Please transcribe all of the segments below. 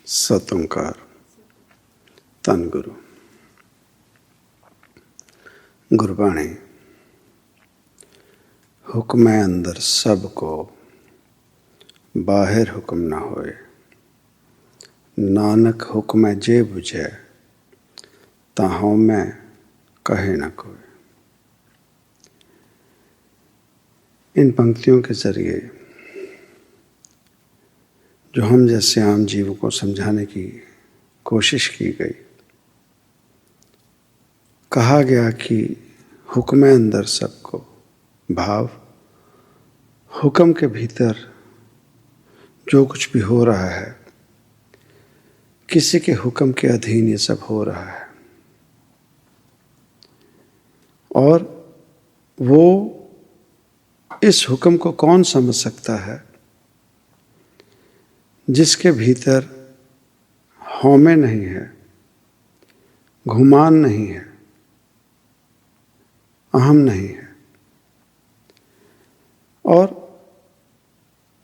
सतोंकार तन गुरु गुरबाणी। हुक्म अंदर सबको बाहर हुक्म न होए, नानक हुक्म जे बुझे ताहों में कहे न कोई। इन पंक्तियों के जरिए जो हम जैसे आम जीवों को समझाने की कोशिश की गई, कहा गया कि हुक्म अंदर सबको, भाव हुक्म के भीतर जो कुछ भी हो रहा है, किसी के हुक्म के अधीन ये सब हो रहा है। और वो इस हुक्म को कौन समझ सकता है जिसके भीतर हौमे नहीं है, घुमान नहीं है, अहम नहीं है। और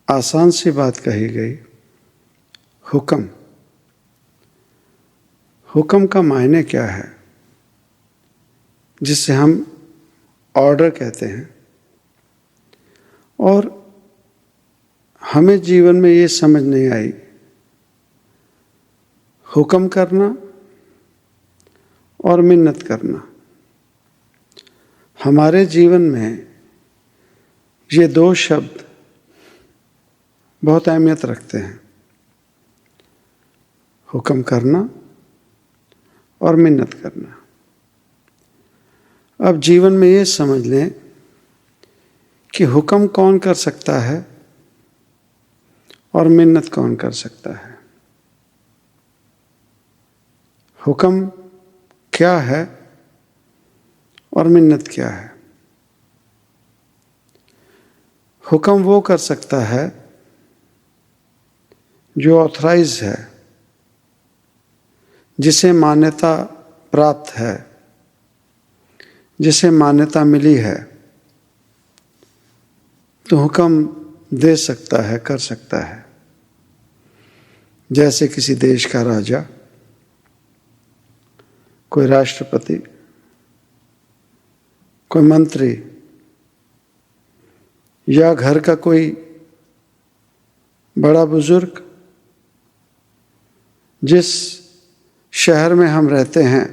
आसान सी बात कही गई, हुक्म। हुक्म का मायने क्या है, जिसे हम ऑर्डर कहते हैं। और हमें जीवन में ये समझ नहीं आई, हुक्म करना और मिन्नत करना। हमारे जीवन में ये दो शब्द बहुत अहमियत रखते हैं, हुक्म करना और मिन्नत करना। अब जीवन में ये समझ लें कि हुक्म कौन कर सकता है और मिन्नत कौन कर सकता है। हुक्म क्या है और मिन्नत क्या है। हुक्म वो कर सकता है जो ऑथराइज है, जिसे मान्यता प्राप्त है, जिसे मान्यता मिली है, तो हुक्म दे सकता है, कर सकता है। जैसे किसी देश का राजा, कोई राष्ट्रपति, कोई मंत्री, या घर का कोई बड़ा बुजुर्ग, जिस शहर में हम रहते हैं,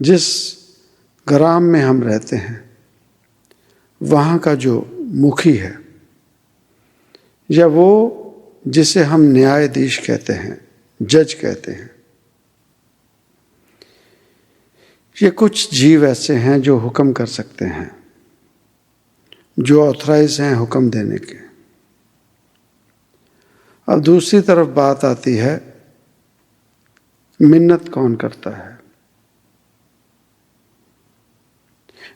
जिस ग्राम में हम रहते हैं, वहाँ का जो मुखी है, या वो जिसे हम न्यायाधीश कहते हैं, जज कहते हैं, ये कुछ जीव ऐसे हैं जो हुक्म कर सकते हैं, जो ऑथराइज हैं हुक्म देने के। अब दूसरी तरफ बात आती है, मिन्नत कौन करता है।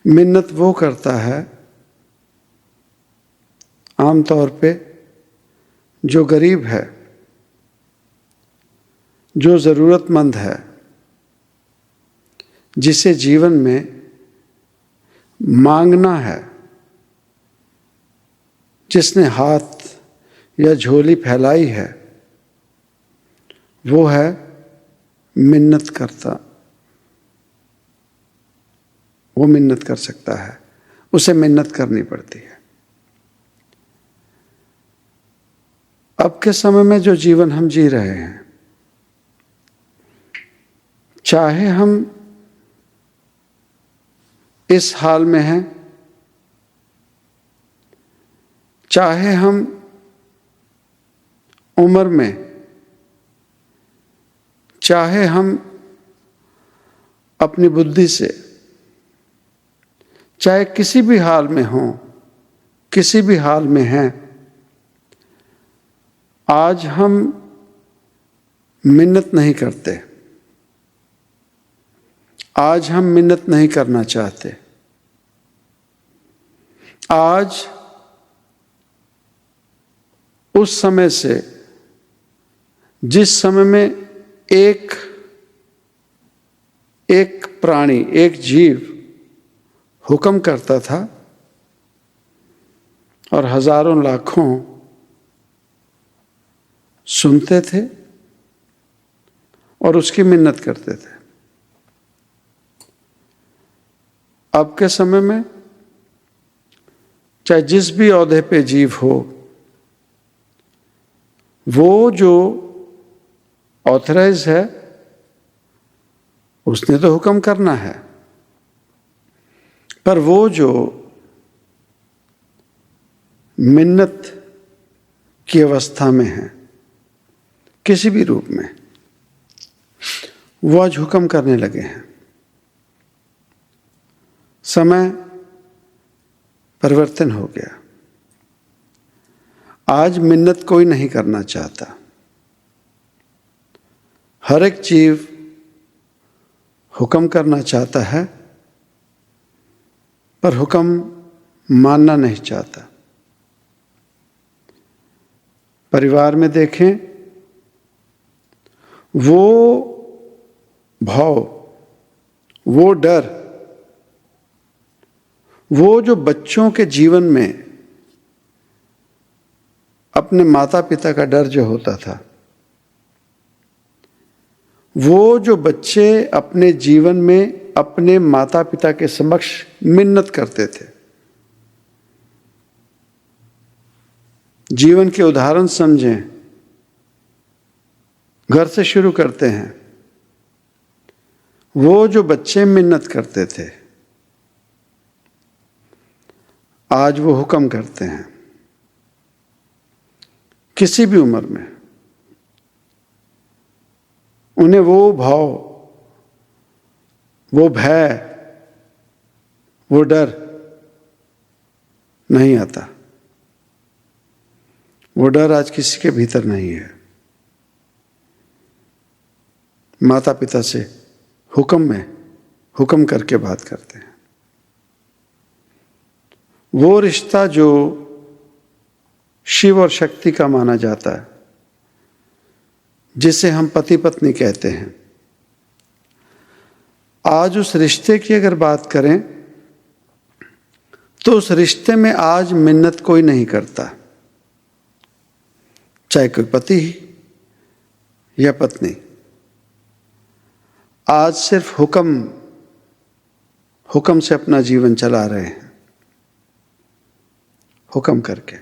मिन्नत वो करता है आमतौर पे जो गरीब है, जो ज़रूरतमंद है, जिसे जीवन में मांगना है, जिसने हाथ या झोली फैलाई है, वो है मिन्नत करता। वो मिन्नत कर सकता है, उसे मिन्नत करनी पड़ती है। अब के समय में जो जीवन हम जी रहे हैं, चाहे हम इस हाल में हैं, चाहे हम उम्र में, चाहे हम अपनी बुद्धि से, चाहे किसी भी हाल में हों, किसी भी हाल में हैं, आज हम मिन्नत नहीं करते, आज हम मिन्नत नहीं करना चाहते। आज उस समय से, जिस समय में एक प्राणी, एक जीव हुक्म करता था और हजारों लाखों सुनते थे और उसकी मिन्नत करते थे। अब के समय में चाहे जिस भी ओहदे पे जीव हो, वो जो ऑथराइज है उसने तो हुक्म करना है, पर वो जो मिन्नत की अवस्था में है किसी भी रूप में, वो आज हुक्म करने लगे हैं। समय परिवर्तन हो गया। आज मिन्नत कोई नहीं करना चाहता। हर एक जीव हुक्म करना चाहता है, पर हुक्म मानना नहीं चाहता। परिवार में देखें, वो भाव, वो डर, वो जो बच्चों के जीवन में अपने माता पिता का डर जो होता था, वो जो बच्चे अपने जीवन में अपने माता पिता के समक्ष मिन्नत करते थे। जीवन के उदाहरण समझें, घर से शुरू करते हैं। वो जो बच्चे मिन्नत करते थे, आज वो हुक्म करते हैं। किसी भी उम्र में उन्हें वो भाव, वो भय, वो डर नहीं आता। वो डर आज किसी के भीतर नहीं है। माता पिता से हुक्म करके बात करते हैं। वो रिश्ता जो शिव और शक्ति का माना जाता है, जिसे हम पति पत्नी कहते हैं, आज उस रिश्ते की अगर बात करें तो उस रिश्ते में आज मिन्नत कोई नहीं करता, चाहे कोई पति या पत्नी। आज सिर्फ हुक्म से अपना जीवन चला रहे हैं, हुक्म करके।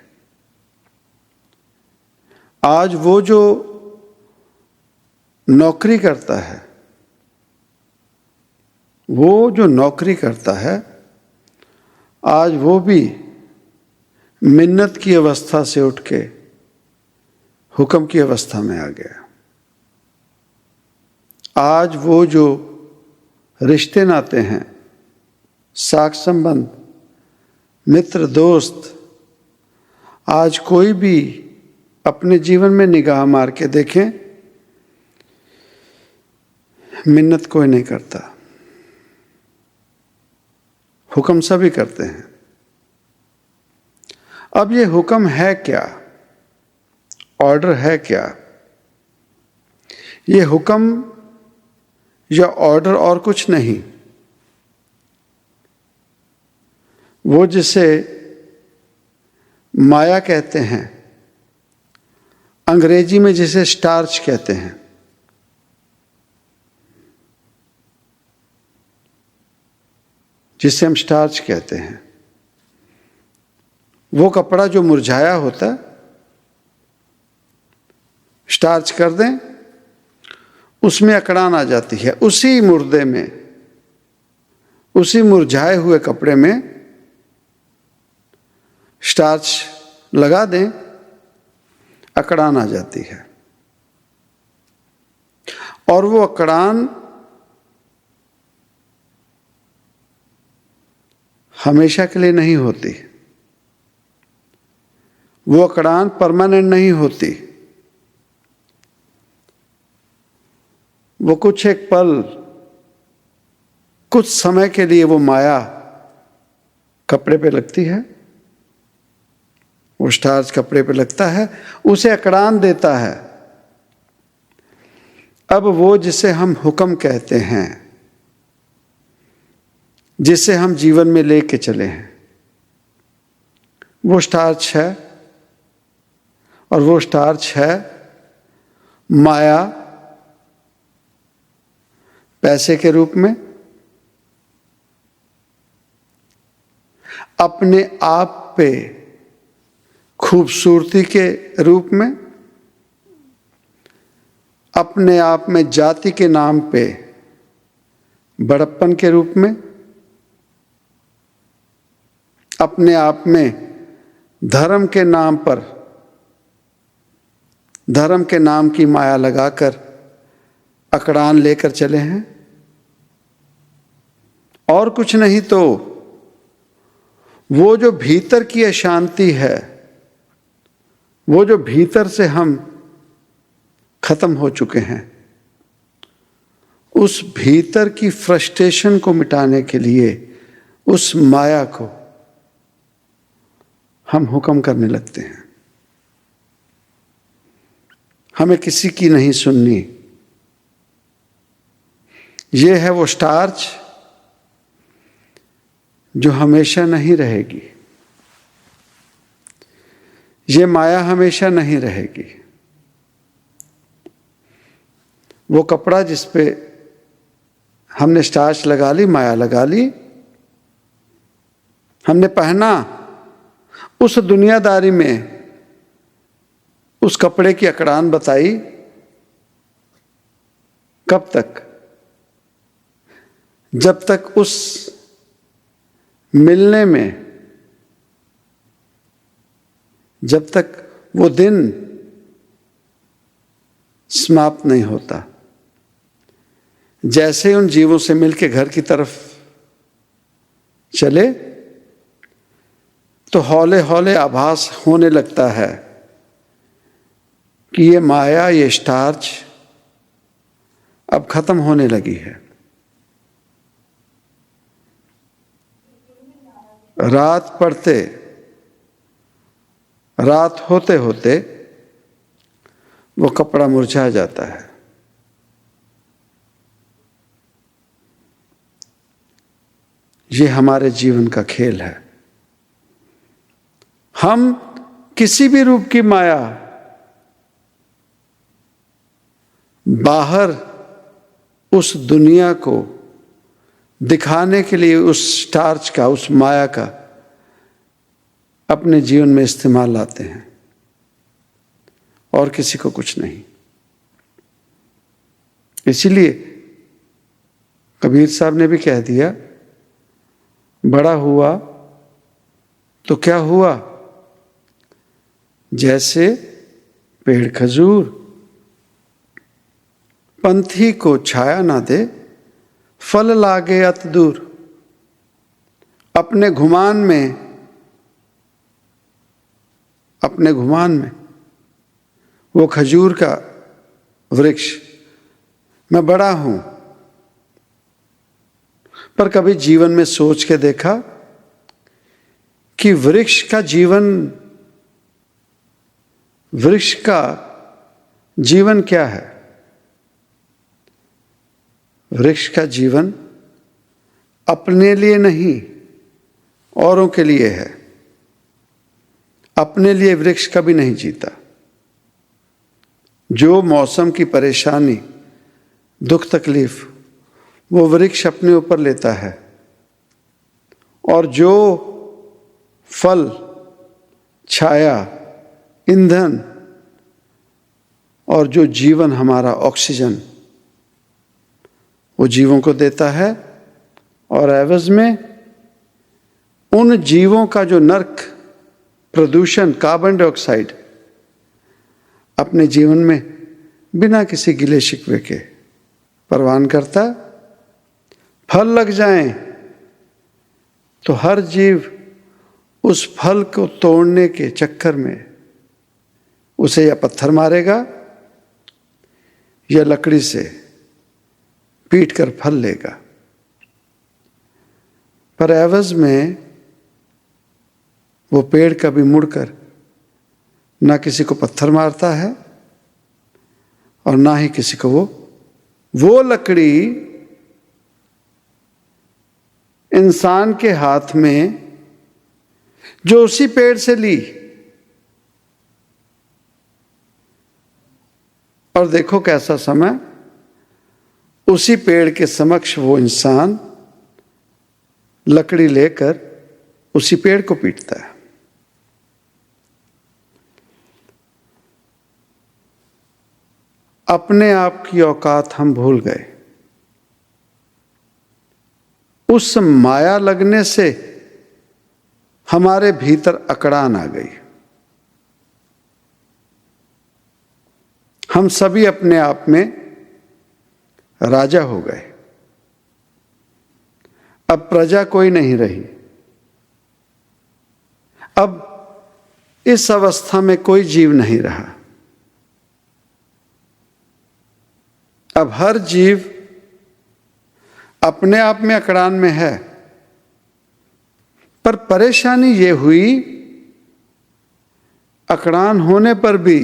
आज वो जो नौकरी करता है, आज वो भी मिन्नत की अवस्था से उठ के हुक्म की अवस्था में आ गया। आज वो जो रिश्ते नाते हैं, साख संबंध, मित्र दोस्त, आज कोई भी अपने जीवन में निगाह मार के देखें, मिन्नत कोई नहीं करता, हुक्म सभी करते हैं। अब ये हुक्म है क्या, ऑर्डर है क्या? ये हुक्म या ऑर्डर और कुछ नहीं, वो जिसे माया कहते हैं, अंग्रेजी में जिसे स्टार्च कहते हैं, जिसे हम स्टार्च कहते हैं, वो कपड़ा जो मुरझाया होता, स्टार्च कर दें, उसमें अकड़ान आ जाती है। उसी मुर्दे में, उसी मुरझाए हुए कपड़े में स्टार्च लगा दें, अकड़ान आ जाती है। और वो अकड़ान हमेशा के लिए नहीं होती, वो अकड़ान परमानेंट नहीं होती। वो कुछ एक पल, कुछ समय के लिए वो माया कपड़े पे लगती है, वो स्टार्च कपड़े पे लगता है, उसे अकड़ान देता है। अब वो जिसे हम हुक्म कहते हैं, जिसे हम जीवन में लेके चले हैं, वो स्टार्च है। और वो स्टार्च है माया पैसे के रूप में, अपने आप पे खूबसूरती के रूप में, अपने आप में जाति के नाम पे बड़प्पन के रूप में, अपने आप में धर्म के नाम पर, धर्म के नाम की माया लगाकर अकड़ान लेकर चले हैं। और कुछ नहीं तो वो जो भीतर की अशांति है, वो जो भीतर से हम खत्म हो चुके हैं, उस भीतर की फ्रस्ट्रेशन को मिटाने के लिए उस माया को हम हुक्म करने लगते हैं। हमें किसी की नहीं सुननी। ये है वो स्टार्च जो हमेशा नहीं रहेगी। ये माया हमेशा नहीं रहेगी। वो कपड़ा जिस पे हमने स्टार्च लगा ली, माया लगा ली, हमने पहना, उस दुनियादारी में उस कपड़े की अकड़ान बताई। कब तक? जब तक उस मिलने में, जब तक वो दिन समाप्त नहीं होता। जैसे उन जीवों से मिलके घर की तरफ चले तो हौले हौले आभास होने लगता है कि ये माया, ये स्टार्च अब खत्म होने लगी है। रात पड़ते, रात होते होते वो कपड़ा मुरझा जाता है। ये हमारे जीवन का खेल है। हम किसी भी रूप की माया बाहर उस दुनिया को दिखाने के लिए उस स्टार्च का, उस माया का अपने जीवन में इस्तेमाल लाते हैं और किसी को कुछ नहीं। इसीलिए कबीर साहब ने भी कह दिया, बड़ा हुआ तो क्या हुआ, जैसे पेड़ खजूर, पंथी को छाया ना दे, फल लागे अत दूर। अपने घुमान में वो खजूर का वृक्ष, मैं बड़ा हूं, पर कभी जीवन में सोच के देखा कि वृक्ष का जीवन क्या है? वृक्ष का जीवन अपने लिए नहीं, औरों के लिए है। अपने लिए वृक्ष कभी नहीं जीता। जो मौसम की परेशानी, दुख तकलीफ, वो वृक्ष अपने ऊपर लेता है, और जो फल, छाया, ईंधन और जो जीवन हमारा ऑक्सीजन, वो जीवों को देता है। और एवज में उन जीवों का जो नर्क, प्रदूषण, कार्बन डाइऑक्साइड अपने जीवन में बिना किसी गिले शिकवे के परवान करता। फल लग जाएं तो हर जीव उस फल को तोड़ने के चक्कर में उसे या पत्थर मारेगा या लकड़ी से पीट कर फल लेगा। पर एवज में वो पेड़ कभी मुड़कर ना किसी को पत्थर मारता है और ना ही किसी को वो लकड़ी इंसान के हाथ में जो उसी पेड़ से ली और देखो कैसा समय, उसी पेड़ के समक्ष वो इंसान लकड़ी लेकर उसी पेड़ को पीटता है। अपने आप की औकात हम भूल गए। उस माया लगने से हमारे भीतर अकड़ान आ गई। हम सभी अपने आप में राजा हो गए। अब प्रजा कोई नहीं रही। अब इस अवस्था में कोई जीव नहीं रहा। अब हर जीव अपने आप में अकड़ान में है। पर परेशानी ये हुई, अकड़ान होने पर भी,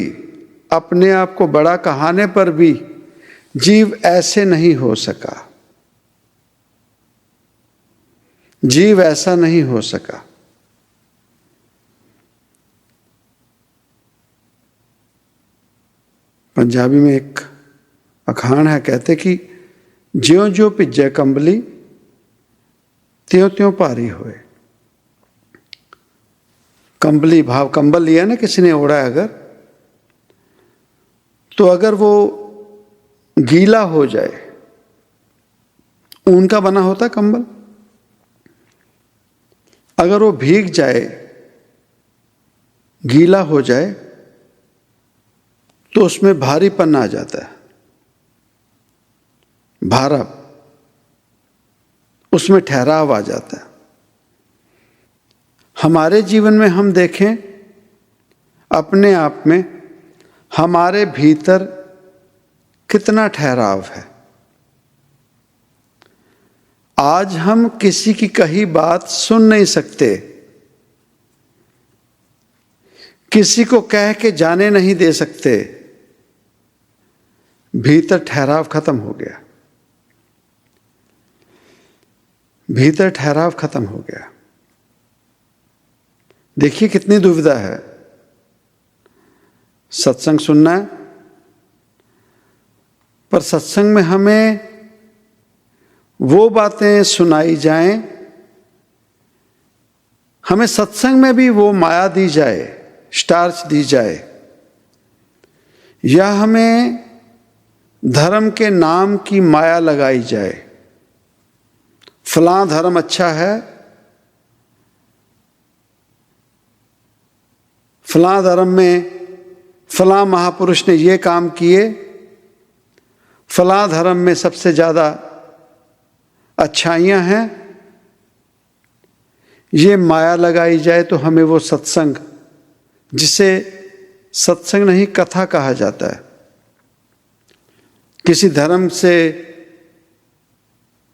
अपने आप को बड़ा कहाने पर भी जीव ऐसे नहीं हो सका। जीव ऐसा नहीं हो सका। पंजाबी में एक अखान है, कहते कि ज्यों ज्यों भिज्जे कंबली त्यों त्यों भारी होए। कंबली भाव कंबल लिया ना किसी ने ओढ़ा है अगर, तो अगर वो गीला हो जाए, ऊन का बना होता कंबल, अगर वो भीग जाए, गीला हो जाए, तो उसमें भारीपन आ जाता है, भारा, उसमें ठहराव आ जाता है। हमारे जीवन में हम देखें, अपने आप में हमारे भीतर कितना ठहराव है। आज हम किसी की कही बात सुन नहीं सकते, किसी को कह के जाने नहीं दे सकते। भीतर ठहराव खत्म हो गया। भीतर ठहराव खत्म हो गया। देखिए कितनी दुविधा है। सत्संग सुनना है, पर सत्संग में हमें वो बातें सुनाई जाएं, हमें सत्संग में भी वो माया दी जाए, स्टार्च दी जाए, या हमें धर्म के नाम की माया लगाई जाए। फलां धर्म अच्छा है, फलां धर्म में फलां महापुरुष ने ये काम किए, फलां धर्म में सबसे ज़्यादा अच्छाइयाँ हैं, ये माया लगाई जाए तो हमें वो सत्संग, जिसे सत्संग नहीं कथा कहा जाता है, किसी धर्म से,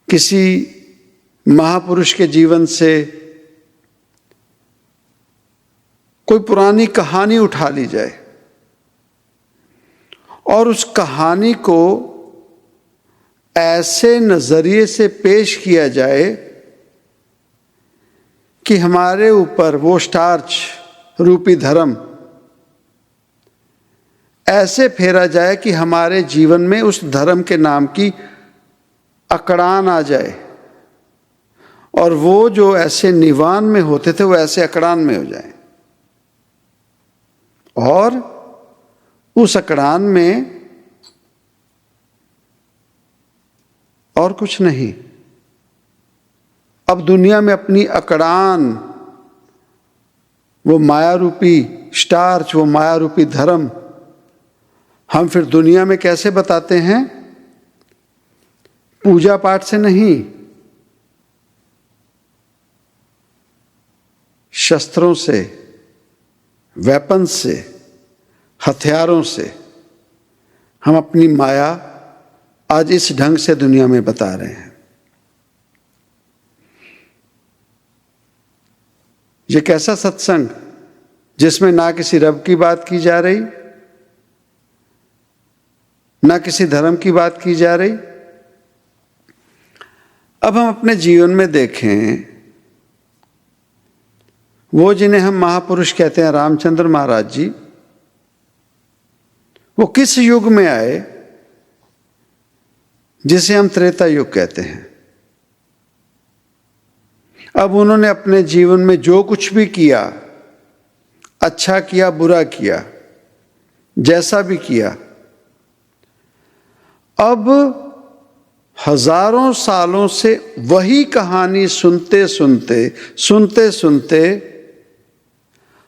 किसी महापुरुष के जीवन से कोई पुरानी कहानी उठा ली जाए और उस कहानी को ऐसे नजरिए से पेश किया जाए कि हमारे ऊपर वो स्टार्च रूपी धर्म ऐसे फेरा जाए कि हमारे जीवन में उस धर्म के नाम की अकड़ान आ जाए, और वो जो ऐसे निवान में होते थे वो ऐसे अकड़ान में हो जाए, और उस अकड़ान में और कुछ नहीं। अब दुनिया में अपनी अकड़ान, वो माया रूपी स्टार्च, वो माया रूपी धर्म हम फिर दुनिया में कैसे बताते हैं? पूजा पाठ से नहीं, शस्त्रों से, वेपन से, हथियारों से हम अपनी माया आज इस ढंग से दुनिया में बता रहे हैं। ये कैसा सत्संग जिसमें ना किसी रब की बात की जा रही, ना किसी धर्म की बात की जा रही। अब हम अपने जीवन में देखें, वो जिन्हें हम महापुरुष कहते हैं, रामचंद्र महाराज जी, वो किस युग में आए जिसे हम त्रेता युग कहते हैं। अब उन्होंने अपने जीवन में जो कुछ भी किया, अच्छा किया बुरा किया, जैसा भी किया, अब हजारों सालों से वही कहानी सुनते सुनते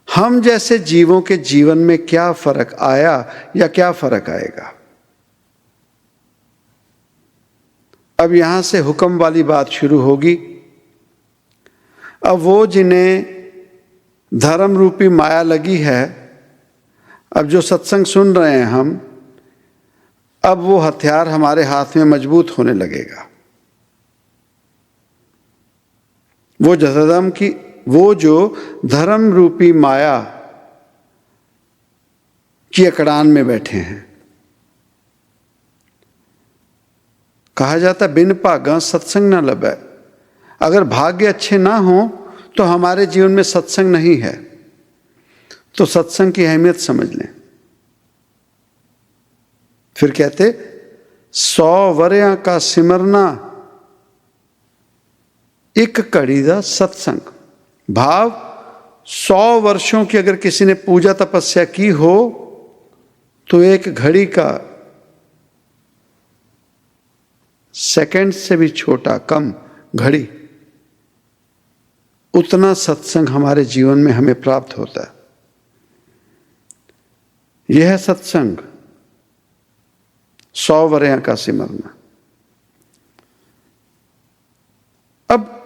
हम जैसे जीवों के जीवन में क्या फर्क आया या क्या फर्क आएगा। अब यहां से हुक्म वाली बात शुरू होगी। अब वो जिन्हें धर्म रूपी माया लगी है, अब जो सत्संग सुन रहे हैं हम, अब वो हथियार हमारे हाथ में मजबूत होने लगेगा। वो जो धर्म रूपी माया की अकड़ान में बैठे हैं। कहा जाता बिन भागा सत्संग न लभै। अगर भाग्य अच्छे ना हो तो हमारे जीवन में सत्संग नहीं है। तो सत्संग की अहमियत समझ लें। फिर कहते 100 वरियां का सिमरना एक घड़ी दा सत्संग। भाव 100 वर्षों की अगर किसी ने पूजा तपस्या की हो तो एक घड़ी का सेकंड से भी छोटा कम घड़ी, उतना सत्संग हमारे जीवन में हमें प्राप्त होता है। यह है सत्संग, 100 वरियां का सिमरना। अब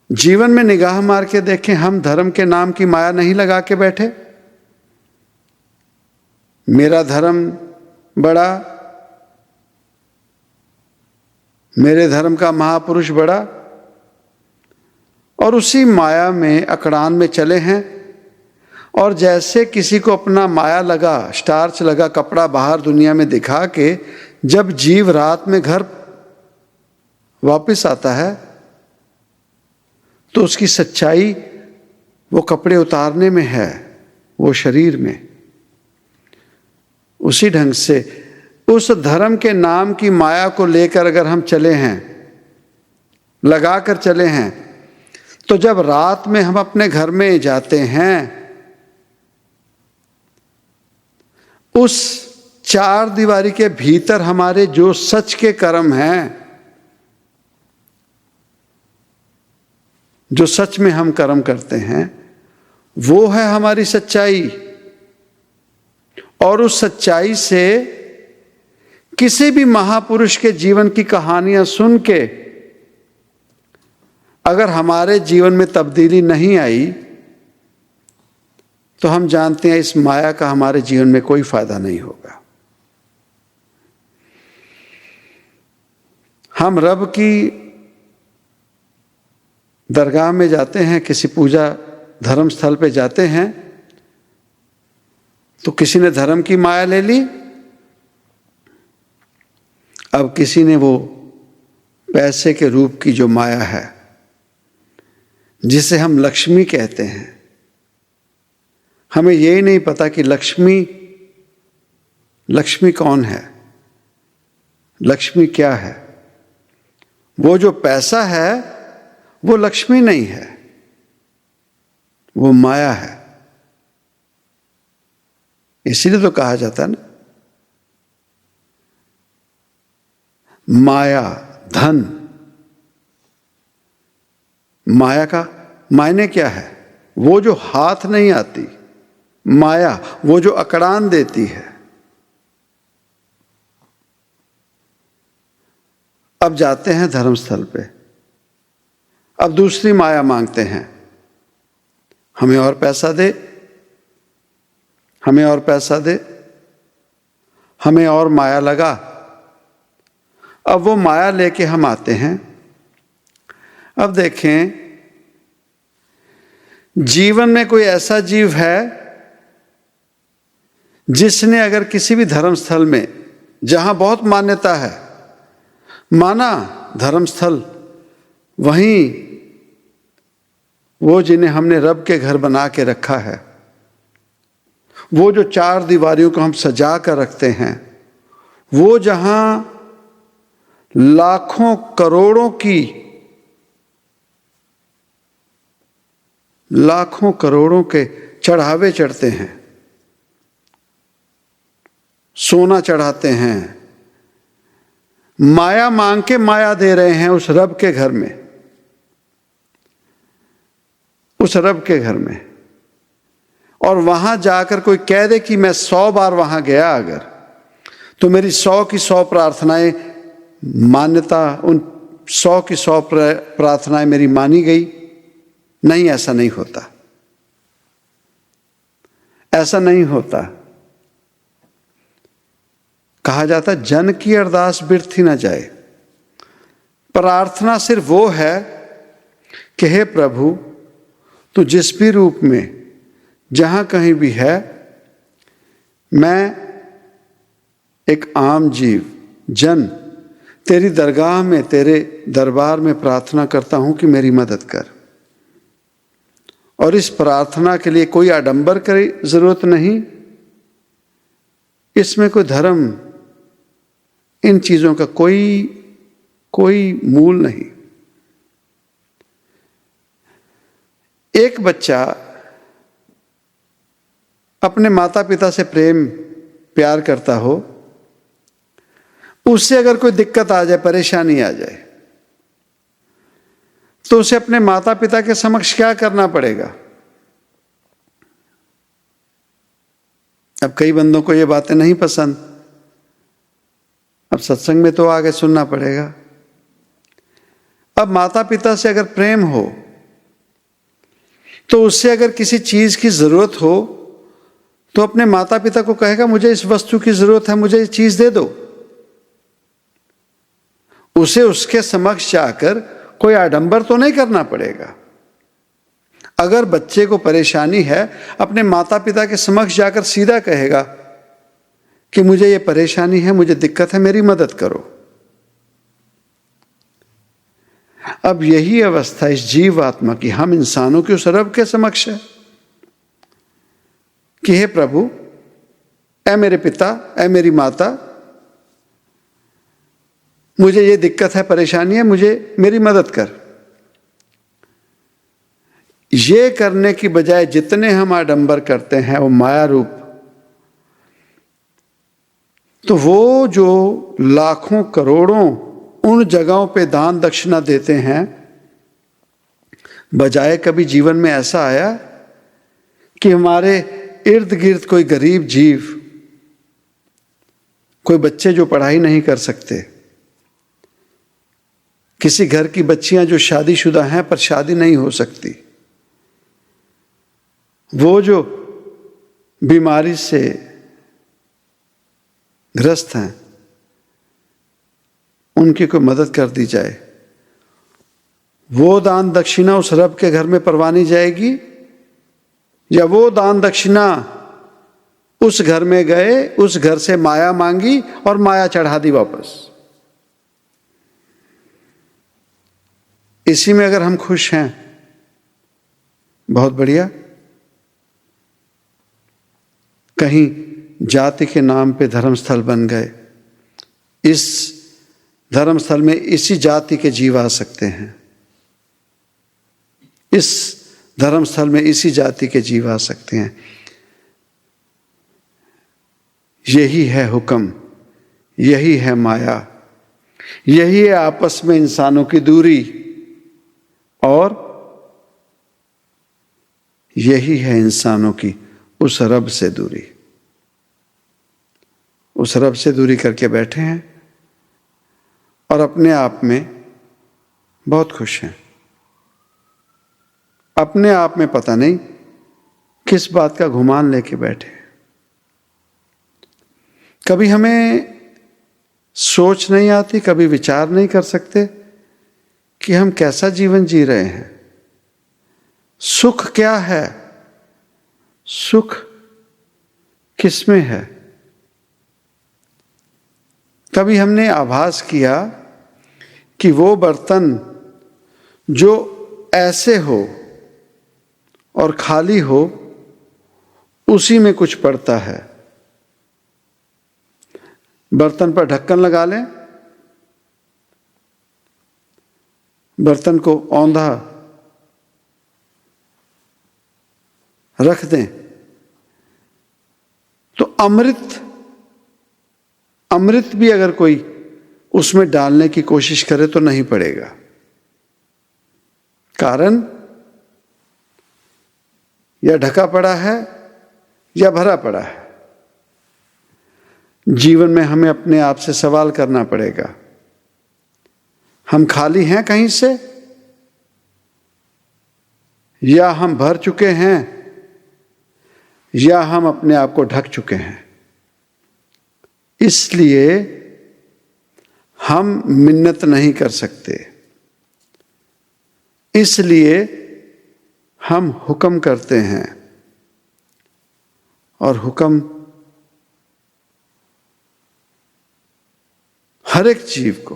जीवन में निगाह मार के देखें, हम धर्म के नाम की माया नहीं लगा के बैठे। मेरा धर्म बड़ा, मेरे धर्म का महापुरुष बड़ा, और उसी माया में अकड़ान में चले हैं। और जैसे किसी को अपना माया लगा, स्टार्च लगा कपड़ा बाहर दुनिया में दिखा के जब जीव रात में घर वापस आता है तो उसकी सच्चाई वो कपड़े उतारने में है, वो शरीर में। उसी ढंग से उस धर्म के नाम की माया को लेकर अगर हम चले हैं, लगा कर चले हैं, तो जब रात में हम अपने घर में जाते हैं, उस 4 दीवारी के भीतर हमारे जो सच के कर्म हैं, जो सच में हम कर्म करते हैं, वो है हमारी सच्चाई। और उस सच्चाई से किसी भी महापुरुष के जीवन की कहानियां सुन के अगर हमारे जीवन में तब्दीली नहीं आई तो हम जानते हैं इस माया का हमारे जीवन में कोई फायदा नहीं होगा। हम रब की दरगाह में जाते हैं, किसी पूजा धर्म स्थल पे जाते हैं, तो किसी ने धर्म की माया ले ली, अब किसी ने वो पैसे के रूप की जो माया है, जिसे हम लक्ष्मी कहते हैं। हमें यही नहीं पता कि लक्ष्मी कौन है, लक्ष्मी क्या है। वो जो पैसा है वो लक्ष्मी नहीं है, वो माया है। इसीलिए तो कहा जाता है ना, माया धन। माया का मायने क्या है? वो जो हाथ नहीं आती, माया वो जो अकड़ान देती है। अब जाते हैं धर्मस्थल पे, अब दूसरी माया मांगते हैं, हमें और पैसा दे, हमें और पैसा दे, हमें और माया लगा। अब वो माया लेके हम आते हैं। अब देखें, जीवन में कोई ऐसा जीव है जिसने अगर किसी भी धर्मस्थल में, जहां बहुत मान्यता है, माना धर्मस्थल, वहीं वो जिन्हें हमने रब के घर बना के रखा है, वो जो चार दीवारियों को हम सजा कर रखते हैं, वो जहां लाखों करोड़ों के चढ़ावे चढ़ते हैं, सोना चढ़ाते हैं, माया मांग के माया दे रहे हैं उस रब के घर में, उस रब के घर में। और वहां जाकर कोई कह दे कि मैं 100 बार वहां गया अगर, तो मेरी 100 की 100 प्रार्थनाएं मान्यता, उन 100 की 100 प्रार्थनाएं मेरी मानी गई। नहीं, ऐसा नहीं होता, ऐसा नहीं होता। कहा जाता जन की अरदास बिरथी ना जाए। प्रार्थना सिर्फ वो है कि हे प्रभु, तू जिस भी रूप में जहां कहीं भी है, मैं एक आम जीव जन तेरी दरगाह में, तेरे दरबार में प्रार्थना करता हूं कि मेरी मदद कर। और इस प्रार्थना के लिए कोई आडंबर की जरूरत नहीं, इसमें कोई धर्म, इन चीजों का कोई मूल नहीं। एक बच्चा अपने माता पिता से प्रेम प्यार करता हो, उससे अगर कोई दिक्कत आ जाए, परेशानी आ जाए, तो उसे अपने माता पिता के समक्ष क्या करना पड़ेगा? अब कई बंदों को ये बातें नहीं पसंद, अब सत्संग में तो आगे सुनना पड़ेगा। अब माता पिता से अगर प्रेम हो, तो उससे अगर किसी चीज की जरूरत हो, तो अपने माता पिता को कहेगा मुझे इस वस्तु की जरूरत है, मुझे ये चीज दे दो। उसे उसके समक्ष जाकर कोई आडंबर तो नहीं करना पड़ेगा। अगर बच्चे को परेशानी है, अपने माता पिता के समक्ष जाकर सीधा कहेगा कि मुझे ये परेशानी है, मुझे दिक्कत है, मेरी मदद करो। अब यही अवस्था इस जीवात्मा की, हम इंसानों की उस रब के समक्ष है कि हे प्रभु, ऐ मेरे पिता, ऐ मेरी माता, मुझे ये दिक्कत है, परेशानी है, मुझे मेरी मदद कर। ये करने की बजाय जितने हम आडंबर करते हैं वो माया रूप, तो वो जो लाखों करोड़ों उन जगहों पे दान दक्षिणा देते हैं, बजाय कभी जीवन में ऐसा आया कि हमारे इर्द गिर्द कोई गरीब जीव, कोई बच्चे जो पढ़ाई नहीं कर सकते, किसी घर की बच्चियां जो शादीशुदा हैं पर शादी नहीं हो सकती, वो जो बीमारी से ग्रस्त हैं, उनकी कोई मदद कर दी जाए, वो दान दक्षिणा उस रब के घर में परवानी जाएगी, या वो दान दक्षिणा उस घर में गए, उस घर से माया मांगी और माया चढ़ा दी वापस। इसी में अगर हम खुश हैं, बहुत बढ़िया। कहीं जाति के नाम पे धर्मस्थल बन गए, इस धर्मस्थल में इसी जाति के जीव आ सकते हैं, इस धर्मस्थल में इसी जाति के जीव आ सकते हैं। यही है हुक्म, यही है माया, यही है आपस में इंसानों की दूरी, और यही है इंसानों की उस रब से दूरी। उस रब से दूरी करके बैठे हैं और अपने आप में बहुत खुश हैं। अपने आप में पता नहीं किस बात का गुमान लेके बैठे। कभी हमें सोच नहीं आती, कभी विचार नहीं कर सकते कि हम कैसा जीवन जी रहे हैं, सुख क्या है, सुख किसमें है। कभी हमने आभास किया कि वो बर्तन जो ऐसे हो और खाली हो, उसी में कुछ पड़ता है। बर्तन पर ढक्कन लगा लें, बर्तन को औंधा रख दें तो अमृत भी अगर कोई उसमें डालने की कोशिश करे तो नहीं पड़ेगा। कारण या ढका पड़ा है या भरा पड़ा है। जीवन में हमें अपने आप से सवाल करना पड़ेगा, हम खाली हैं कहीं से या हम भर चुके हैं या हम अपने आप को ढक चुके हैं। इसलिए हम मिन्नत नहीं कर सकते, इसलिए हम हुक्म करते हैं और हुक्म हर एक जीव को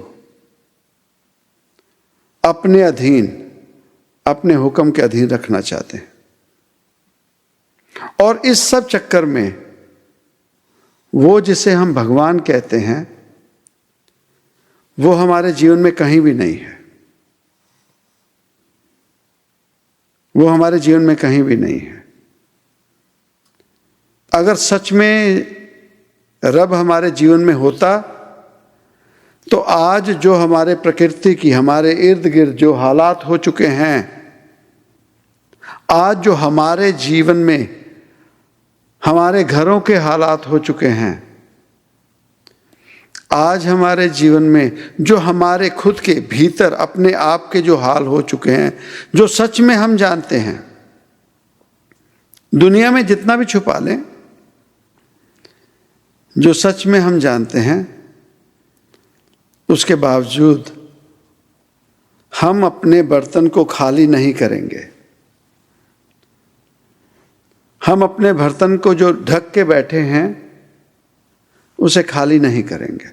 अपने अधीन, अपने हुक्म के अधीन रखना चाहते हैं। और इस सब चक्कर में वो जिसे हम भगवान कहते हैं वो हमारे जीवन में कहीं भी नहीं है, वो हमारे जीवन में कहीं भी नहीं है। अगर सच में रब हमारे जीवन में होता तो आज जो हमारे प्रकृति की, हमारे इर्द गिर्द जो हालात हो चुके हैं, आज जो हमारे जीवन में हमारे घरों के हालात हो चुके हैं, आज हमारे जीवन में जो हमारे खुद के भीतर अपने आप के जो हाल हो चुके हैं, जो सच में हम जानते हैं, दुनिया में जितना भी छुपा लें, जो सच में हम जानते हैं, उसके बावजूद हम अपने बर्तन को खाली नहीं करेंगे। हम अपने बर्तन को जो ढक के बैठे हैं उसे खाली नहीं करेंगे,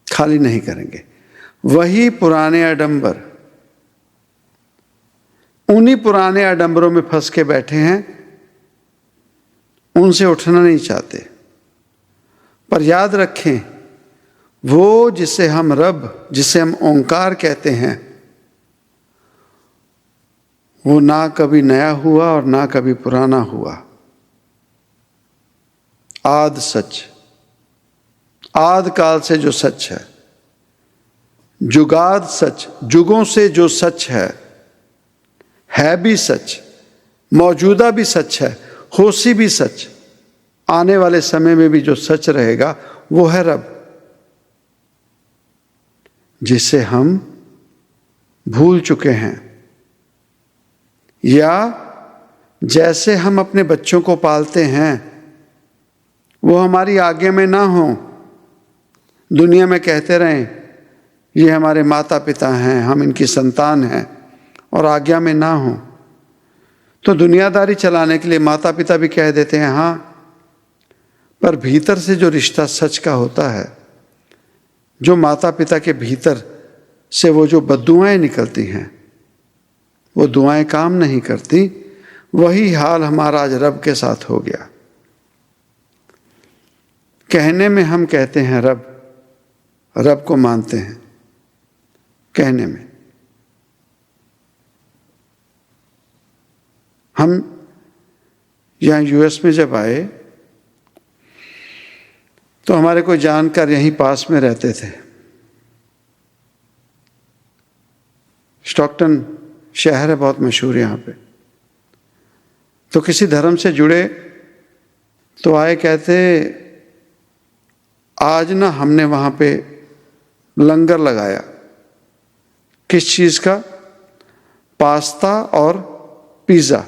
खाली नहीं करेंगे। वही पुराने आडंबर उन्हीं पुराने आडंबरों में फंस के बैठे हैं, उनसे उठना नहीं चाहते। पर याद रखें, वो जिसे हम रब, जिसे हम ओंकार कहते हैं, वो ना कभी नया हुआ और ना कभी पुराना हुआ। आद सच, आद काल से जो सच है, जुगाद सच, जुगों से जो सच है भी सच, मौजूदा भी सच है, होशी भी सच, आने वाले समय में भी जो सच रहेगा वो है रब, जिसे हम भूल चुके हैं। या जैसे हम अपने बच्चों को पालते हैं, वो हमारी आज्ञा में ना हो, दुनिया में कहते रहें ये हमारे माता पिता हैं, हम इनकी संतान हैं, और आज्ञा में ना हो, तो दुनियादारी चलाने के लिए माता पिता भी कह देते हैं हाँ, पर भीतर से जो रिश्ता सच का होता है, जो माता पिता के भीतर से वो जो बद्दुआएं निकलती हैं, वो दुआएं काम नहीं करती। वही हाल हमारा आज रब के साथ हो गया। कहने में हम कहते हैं रब, रब को मानते हैं कहने में। हम यहाँ यूएस में जब आए तो हमारे कोई जानकार यहीं पास में रहते थे। स्टॉकटन शहर है, बहुत मशहूर यहाँ पे। तो किसी धर्म से जुड़े तो आए, कहते आज ना हमने वहाँ पे लंगर लगाया। किस चीज़ का? पास्ता और पिज़्ज़ा।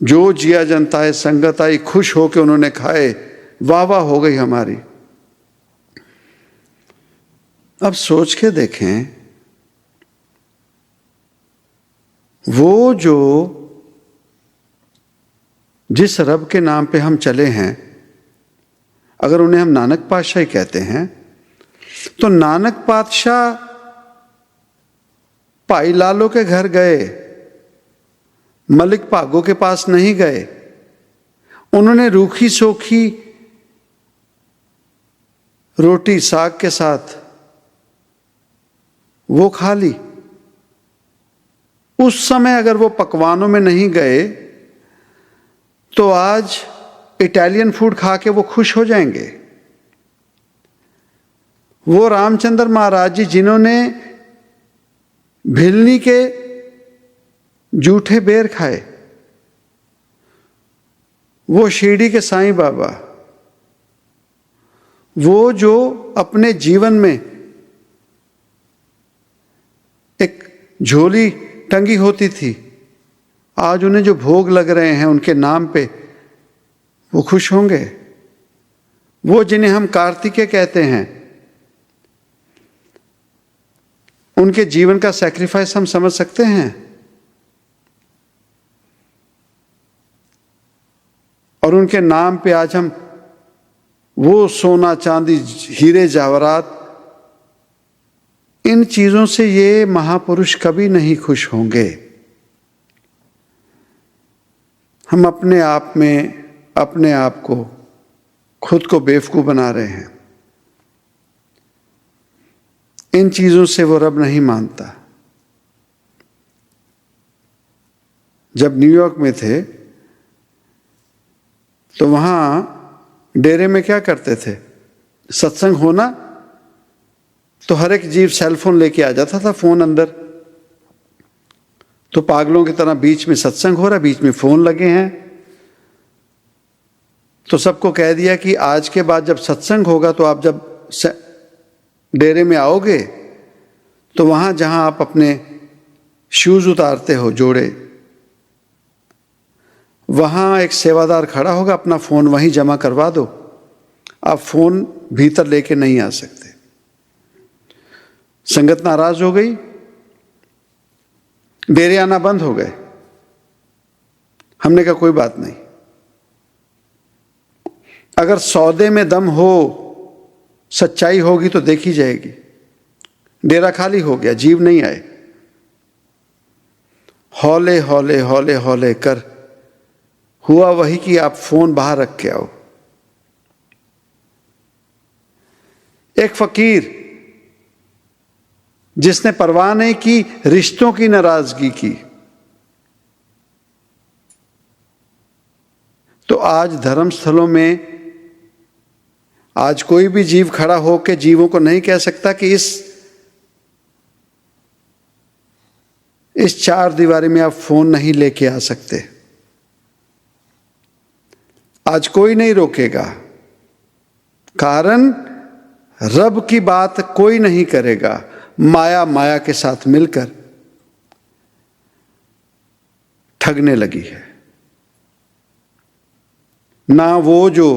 जो जिया जनता है, संगत आई, खुश हो के उन्होंने खाए, वाह वाह हो गई हमारी। अब सोच के देखें, वो जो जिस रब के नाम पे हम चले हैं, अगर उन्हें हम नानक पातशाह ही कहते हैं, तो नानक पातशाह भाई लालो के घर गए, मलिक भागो के पास नहीं गए, उन्होंने रूखी सूखी रोटी साग के साथ वो खा ली। उस समय अगर वो पकवानों में नहीं गए तो आज इटालियन फूड खा के वो खुश हो जाएंगे। वो रामचंद्र महाराज जी जिन्होंने भिलनी के जूठे बेर खाए, वो शिरडी के साईं बाबा, वो जो अपने जीवन में एक झोली टंगी होती थी, आज उन्हें जो भोग लग रहे हैं उनके नाम पे, वो खुश होंगे। वो जिन्हें हम कार्तिकेय कहते हैं, उनके जीवन का सैक्रिफाइस हम समझ सकते हैं। और उनके नाम पे आज हम वो सोना चांदी हीरे जवाहरात, इन चीजों से ये महापुरुष कभी नहीं खुश होंगे। हम अपने आप में अपने आप को खुद को बेवकूफ बना रहे हैं। इन चीजों से वो रब नहीं मानता। जब न्यूयॉर्क में थे तो वहां डेरे में क्या करते थे, सत्संग होना तो हर एक जीव सेल फोन लेके आ जाता था, फोन अंदर। तो पागलों की तरह बीच में सत्संग हो रहा है, बीच में फोन लगे हैं। तो सबको कह दिया कि आज के बाद जब सत्संग होगा तो आप जब डेरे में आओगे तो वहां जहां आप अपने शूज उतारते हो जोड़े, वहां एक सेवादार खड़ा होगा, अपना फोन वहीं जमा करवा दो, आप फोन भीतर लेके नहीं आ सकते। संगत नाराज हो गई, डेरे आना बंद हो गए। हमने कहा कोई बात नहीं, अगर सौदे में दम हो, सच्चाई होगी तो देखी जाएगी। डेरा खाली हो गया, जीव नहीं आए। हौले हौले हौले हौले कर हुआ वही कि आप फोन बाहर रख के आओ। एक फकीर जिसने परवाह नहीं की रिश्तों की नाराजगी की, तो आज धर्मस्थलों में आज कोई भी जीव खड़ा होकर जीवों को नहीं कह सकता कि इस चार दीवारी में आप फोन नहीं लेके आ सकते। आज कोई नहीं रोकेगा, कारण रब की बात कोई नहीं करेगा। माया माया के साथ मिलकर ठगने लगी है। ना वो जो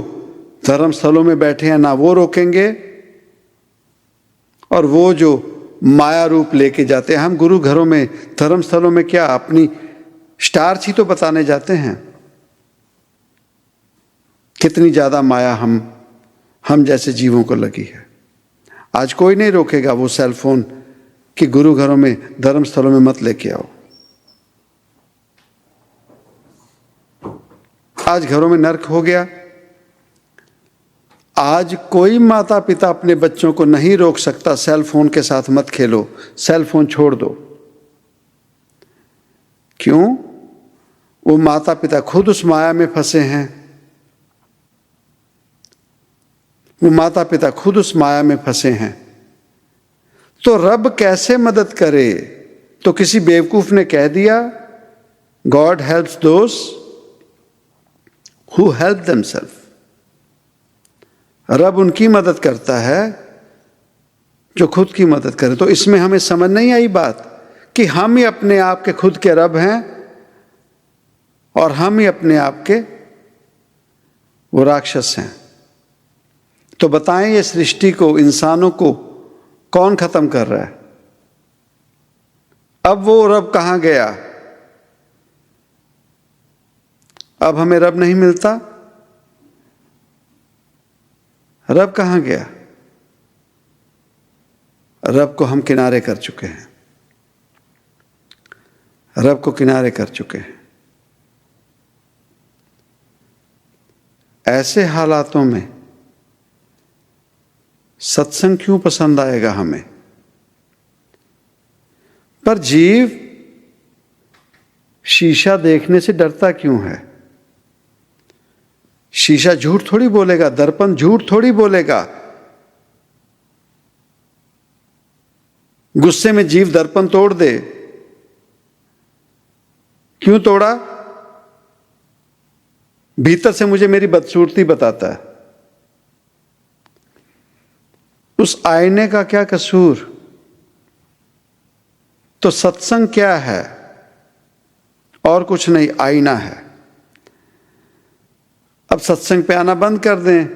धर्मस्थलों में बैठे हैं ना वो रोकेंगे, और वो जो माया रूप लेके जाते हैं। हम गुरु घरों में धर्मस्थलों में क्या अपनी स्टार्च ही तो बताने जाते हैं। कितनी ज्यादा माया हम जैसे जीवों को लगी है। आज कोई नहीं रोकेगा वो सेल फोन कि गुरु घरों में धर्मस्थलों में मत लेके आओ। आज घरों में नर्क हो गया। आज कोई माता पिता अपने बच्चों को नहीं रोक सकता, सेल फोन के साथ मत खेलो, सेल फोन छोड़ दो। क्यों? वो माता पिता खुद उस माया में फंसे हैं। वो माता पिता खुद उस माया में फंसे हैं। तो रब कैसे मदद करे? तो किसी बेवकूफ ने कह दिया, God helps those who help themselves. रब उनकी मदद करता है जो खुद की मदद करे। तो इसमें हमें समझ नहीं आई बात कि हम ही अपने आप के खुद के रब हैं और हम ही अपने आप के वो राक्षस हैं। तो बताएं, ये सृष्टि को, इंसानों को कौन खत्म कर रहा है? अब वो रब कहां गया? अब हमें रब नहीं मिलता। रब कहां गया? रब को हम किनारे कर चुके हैं। रब को किनारे कर चुके हैं। ऐसे हालातों में सत्संग क्यों पसंद आएगा हमें? पर जीव शीशा देखने से डरता क्यों है? शीशा झूठ थोड़ी बोलेगा, दर्पण झूठ थोड़ी बोलेगा। गुस्से में जीव दर्पण तोड़ दे, क्यों तोड़ा? भीतर से मुझे मेरी बदसूरती बताता है। उस आईने का क्या कसूर? तो सत्संग क्या है? और कुछ नहीं, आईना है। अब सत्संग पे आना बंद कर दें,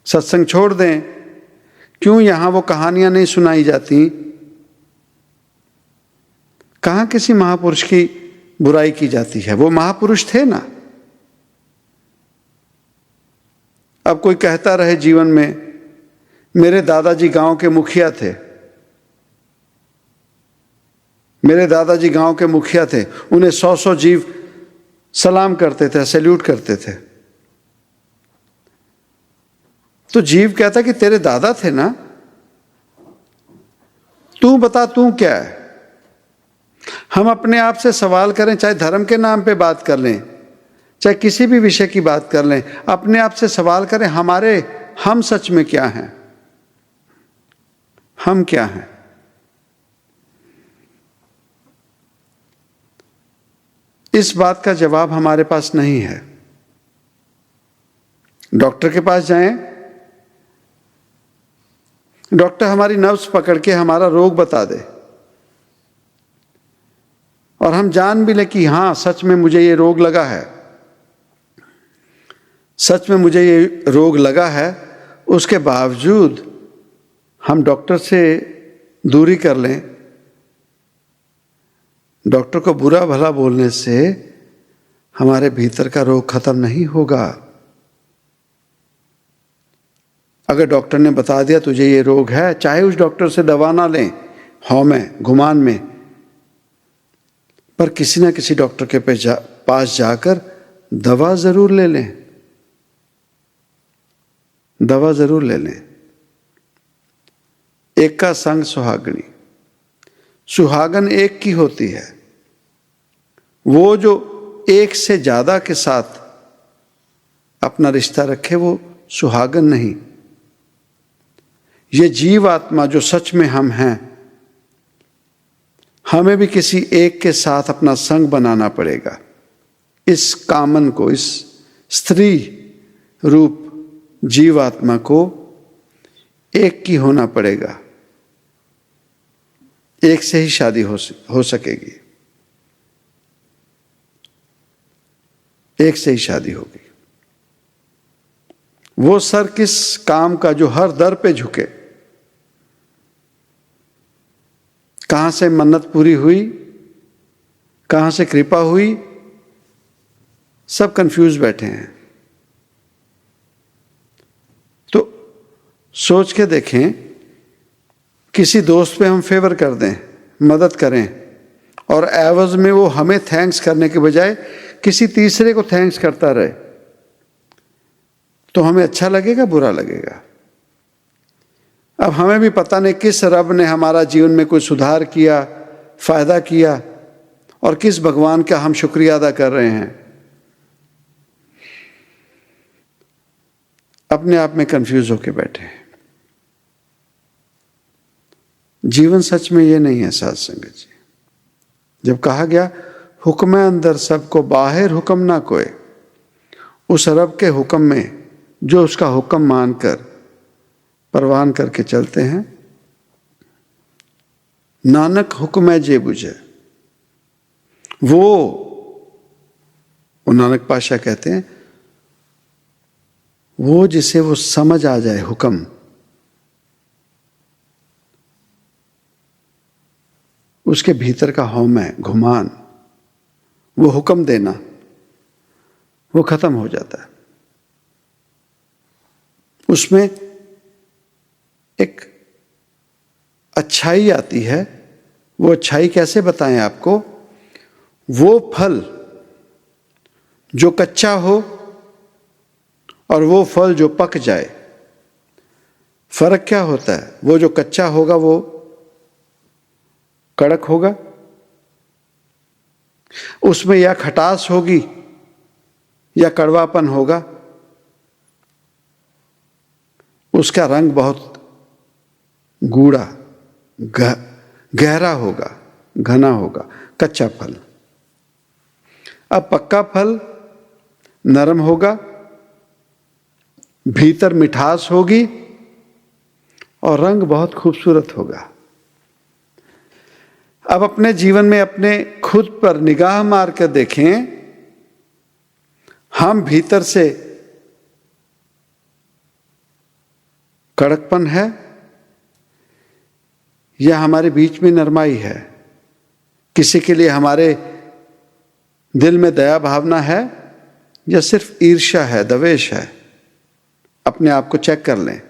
सत्संग छोड़ दें। क्यों यहां वो कहानियां नहीं सुनाई जाती? कहां किसी महापुरुष की बुराई की जाती है? वो महापुरुष थे ना। अब कोई कहता रहे जीवन में, मेरे दादाजी गांव के मुखिया थे, मेरे दादाजी गांव के मुखिया थे, उन्हें 100 जीव सलाम करते थे, सैल्यूट करते थे। तो जीव कहता कि तेरे दादा थे ना, तू बता तू क्या है? हम अपने आप से सवाल करें, चाहे धर्म के नाम पे बात कर लें, चाहे किसी भी विषय की बात कर लें, अपने आप से सवाल करें, हम सच में क्या हैं? हम क्या हैं? इस बात का जवाब हमारे पास नहीं है। डॉक्टर के पास जाएं, डॉक्टर हमारी नब्ज पकड़ के हमारा रोग बता दे और हम जान भी लें कि हां सच में मुझे ये रोग लगा है, सच में मुझे ये रोग लगा है, उसके बावजूद हम डॉक्टर से दूरी कर लें। डॉक्टर को बुरा भला बोलने से हमारे भीतर का रोग खत्म नहीं होगा। अगर डॉक्टर ने बता दिया तुझे ये रोग है, चाहे उस डॉक्टर से दवा ना लें, हौ में गुमान में, पर किसी ना किसी डॉक्टर के पास जाकर दवा जरूर ले लें, दवा जरूर ले लें। एक का संग सुहागनी, सुहागन एक की होती है। वो जो एक से ज्यादा के साथ अपना रिश्ता रखे वो सुहागन नहीं। ये जीव आत्मा जो सच में हम हैं, हमें भी किसी एक के साथ अपना संग बनाना पड़ेगा। इस कामन को, इस स्त्री रूप जीव आत्मा को एक की होना पड़ेगा। एक से ही शादी हो सकेगी, एक से ही शादी होगी। वो सर किस काम का जो हर दर पे झुके? कहां से मन्नत पूरी हुई, कहां से कृपा हुई, सब कंफ्यूज बैठे हैं। तो सोच के देखें, किसी दोस्त पे हम फेवर कर दें, मदद करें, और एवज में वो हमें थैंक्स करने के बजाय किसी तीसरे को थैंक्स करता रहे, तो हमें अच्छा लगेगा, बुरा लगेगा? अब हमें भी पता नहीं किस रब ने हमारा जीवन में कोई सुधार किया, फायदा किया, और किस भगवान का हम शुक्रिया अदा कर रहे हैं। अपने आप में कंफ्यूज होकर बैठे हैं। जीवन सच में ये नहीं है साध संगत जी। जब कहा गया हुक्म अंदर सबको बाहर हुक्म ना कोई, उस रब के हुक्म में जो उसका हुक्म मानकर परवान करके चलते हैं, नानक हुक्म जे बुझे, वो नानक पाशाह कहते हैं, वो जिसे वो समझ आ जाए हुक्म, उसके भीतर का हौमै घुमान, वो हुक्म देना, वो खत्म हो जाता है। उसमें एक अच्छाई आती है। वो अच्छाई कैसे बताएं आपको? वो फल जो कच्चा हो और वो फल जो पक जाए। फर्क क्या होता है? वो जो कच्चा होगा वो कड़क होगा, उसमें या खटास होगी या कड़वापन होगा, उसका रंग बहुत गूढ़ा गहरा होगा, घना होगा, कच्चा फल। अब पक्का फल नरम होगा, भीतर मिठास होगी और रंग बहुत खूबसूरत होगा। अब अपने जीवन में अपने खुद पर निगाह मार कर देखें, हम भीतर से कड़कपन है या हमारे बीच में नरमाई है? किसी के लिए हमारे दिल में दया भावना है या सिर्फ ईर्ष्या है, द्वेष है? अपने आप को चेक कर लें।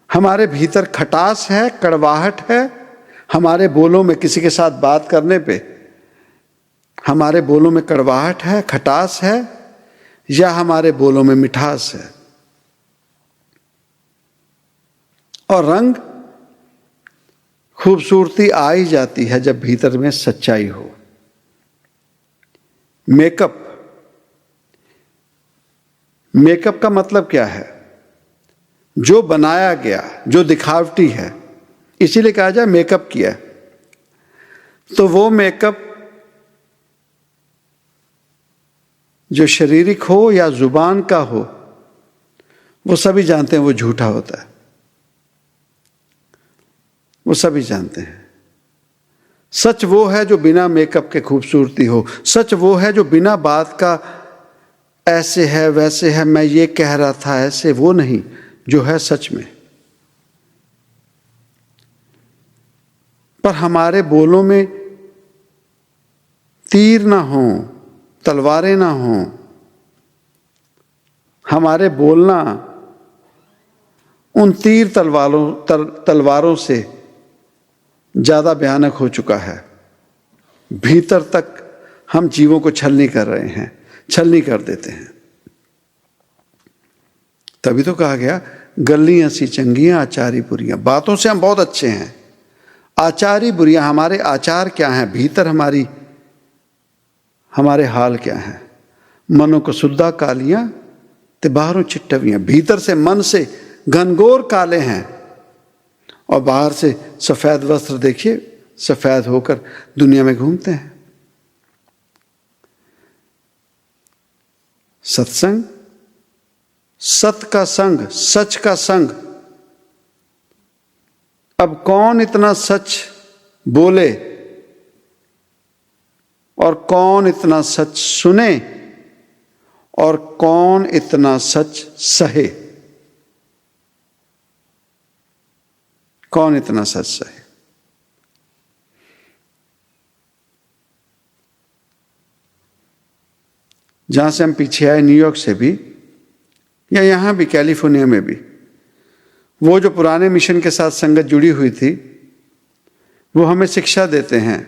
हमारे भीतर खटास है, कड़वाहट है, हमारे बोलों में, किसी के साथ बात करने पे हमारे बोलों में कड़वाहट है, खटास है, या हमारे बोलों में मिठास है? और रंग खूबसूरती आ ही जाती है जब भीतर में सच्चाई हो। मेकअप का मतलब क्या है? जो बनाया गया, जो दिखावटी है, इसीलिए कहा जाए मेकअप किया। तो वो मेकअप जो शारीरिक हो या जुबान का हो, वो सभी जानते हैं वो झूठा होता है, वो सभी जानते हैं। सच वो है जो बिना मेकअप के खूबसूरती हो। सच वो है जो बिना बात का ऐसे है वैसे है, मैं ये कह रहा था ऐसे, वो नहीं, जो है सच में। पर हमारे बोलों में तीर ना हो, तलवारें ना हो। हमारे बोलना उन तीर तलवारों से ज्यादा भयानक हो चुका है। भीतर तक हम जीवों को छलनी कर रहे हैं, छलनी कर देते हैं। तभी तो कहा गया, गलियां सी चंगियां आचारी बुरियां। बातों से हम बहुत अच्छे हैं, आचारी बुरियां। हमारे आचार क्या हैं? भीतर हमारे हाल क्या हैं? मनो को सुद्धा कालियां ते बाहरों चिट्टवियां। भीतर से, मन से घनघोर काले हैं और बाहर से सफेद वस्त्र देखिए, सफेद होकर दुनिया में घूमते हैं। सत्संग, सत का संग, सच का संग। अब कौन इतना सच बोले और कौन इतना सच सुने और कौन इतना सच सहे? कौन इतना सच सहे? जहां से हम पीछे आए, न्यूयॉर्क से भी, या यहां भी कैलिफोर्निया में भी, वो जो पुराने मिशन के साथ संगत जुड़ी हुई थी, वो हमें शिक्षा देते हैं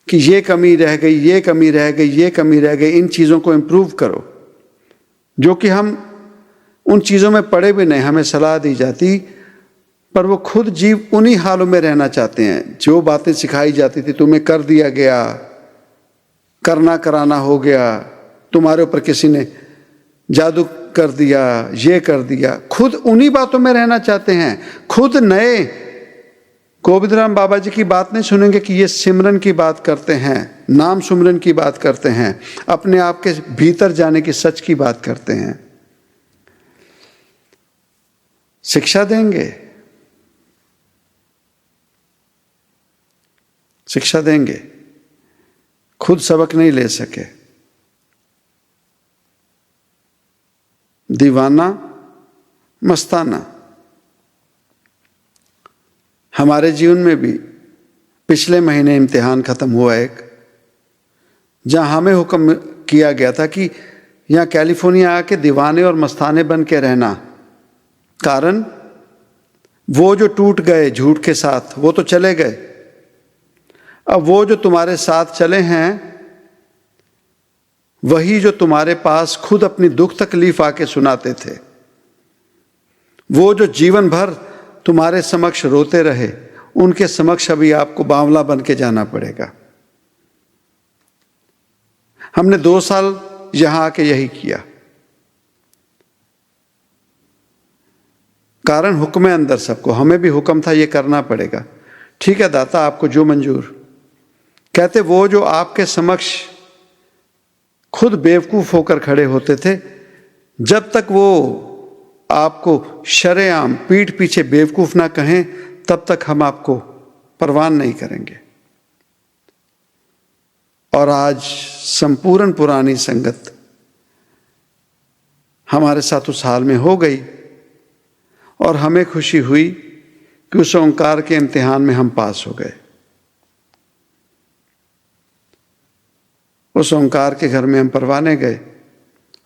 कि ये कमी रह गई, ये कमी रह गई, ये कमी रह गई, इन चीज़ों को इम्प्रूव करो। जो कि हम उन चीज़ों में पड़े भी नहीं, हमें सलाह दी जाती, पर वो खुद जीव उन्हीं हालों में रहना चाहते हैं। जो बातें सिखाई जाती थी, तुम्हें कर दिया गया, करना कराना हो गया, तुम्हारे ऊपर किसी ने जादू कर दिया, ये कर दिया, खुद उन्हीं बातों में रहना चाहते हैं। खुद नए गोविंदराम बाबा जी की बात नहीं सुनेंगे कि ये सिमरन की बात करते हैं, नाम सुमरन की बात करते हैं, अपने आप के भीतर जाने की सच की बात करते हैं। शिक्षा देंगे, शिक्षा देंगे, खुद सबक नहीं ले सके। दीवाना मस्ताना। हमारे जीवन में भी पिछले महीने इम्तिहान ख़त्म हुआ एक, जहाँ हमें हुक्म किया गया था कि यहाँ कैलिफोर्निया आके दीवाने और मस्ताने बन के रहना। कारण वो जो टूट गए झूठ के साथ, वो तो चले गए। अब वो जो तुम्हारे साथ चले हैं, वही जो तुम्हारे पास खुद अपनी दुख तकलीफ आके सुनाते थे, वो जो जीवन भर तुम्हारे समक्ष रोते रहे, उनके समक्ष अभी आपको बावला बन के जाना पड़ेगा। हमने 2 साल यहां आके यही किया। कारण हुक्म है अंदर सबको, हमें भी हुक्म था ये करना पड़ेगा। ठीक है दाता, आपको जो मंजूर। कहते वो जो आपके समक्ष खुद बेवकूफ होकर खड़े होते थे, जब तक वो आपको शरेआम पीठ पीछे बेवकूफ ना कहें, तब तक हम आपको परवान नहीं करेंगे। और आज संपूर्ण पुरानी संगत हमारे साथ उस हाल में हो गई, और हमें खुशी हुई कि उस ओंकार के इम्तिहान में हम पास हो गए। उस ओंकार के घर में हम परवाने गए।